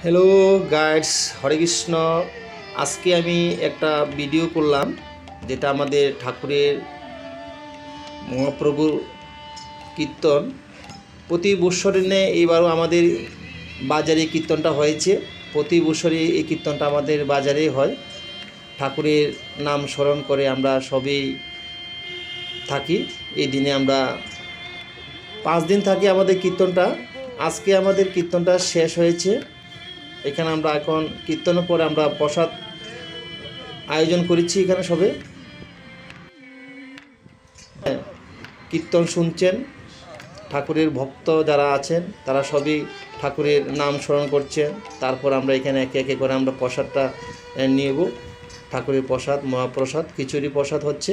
Hello guides, হরে কৃষ্ণ। আজকে আমি একটা ভিডিও করলাম যেটা আমাদের ঠাকুরের মহাপ্রভুর কীর্তন প্রতি বৎসরে এবারও আমাদের বাজারে কীর্তনটা হয়েছে। প্রতি বৎসরই এই কীর্তনটা আমাদের বাজারে হয়। ঠাকুরের নাম স্মরণ করে আমরা সবই থাকি। এই দিনে আমরা 5 দিন থাকি আমাদের কীর্তনটা। আজকে আমাদের কীর্তনটা শেষ হয়েছে। এখানে আমরা এখন কীর্তনের পরে আমরা প্রসাদ আয়োজন করেছি। এখানে সবে কীর্তন শুনছেন, ঠাকুরের ভক্ত যারা আছেন তারা সবই ঠাকুরের নাম স্মরণ করছেন। তারপর আমরা এখানে একে একে করে আমরা প্রসাদটা নেব। ঠাকুরের প্রসাদ, মহাপ্রসাদ, খিচুড়ি প্রসাদ হচ্ছে।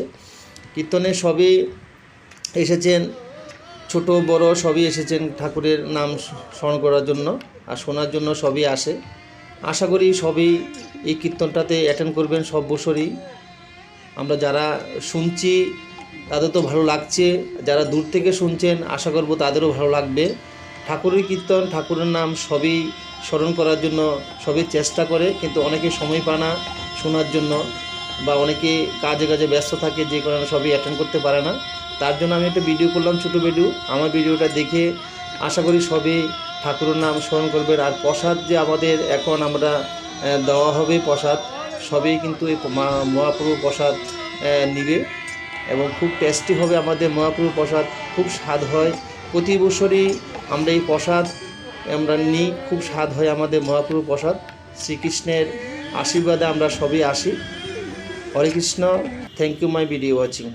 কীর্তনে সবই এসেছেন, ছোট বড় সবই এসেছেন ঠাকুরের নাম স্মরণ করার জন্য আর শোনার জন্য সবই আসে। আশা করি সবই এই কীর্তনটাতে অ্যাটেন্ড করবেন সব বছরই। আমরা যারা শুনছি তাদের তো ভালো লাগছে, যারা দূর থেকে শুনছেন আশা করব তাদেরও ভালো লাগবে। ঠাকুরের কীর্তন, ঠাকুরের নাম সবই স্মরণ করার জন্য সবই চেষ্টা করে, কিন্তু অনেকে সময় পায় না শোনার জন্য, বা অনেকে কাজে কাজে ব্যস্ত থাকে যে কারণে সবই অ্যাটেন্ড করতে পারে না। তার জন্য আমি একটা ভিডিও করলাম, ছোটো ভিডিও। আমার ভিডিওটা দেখে আশা করি সবই ঠাকুরের নাম স্মরণ করবেন। আর প্রসাদ যে আমাদের এখন আমরা দেওয়া হবে প্রসাদ, সবই কিন্তু এই মহাপ্রভু প্রসাদ নিবে এবং খুব টেস্টি হবে আমাদের মহাপ্রভু প্রসাদ, খুব স্বাদ হয়। প্রতি বছরই আমরা এই প্রসাদ আমরা নিই, খুব স্বাদ হয় আমাদের মহাপ্রভু প্রসাদ। শ্রীকৃষ্ণের আশীর্বাদে আমরা সবই আসি। Hare Krishna. Thank you my video watching.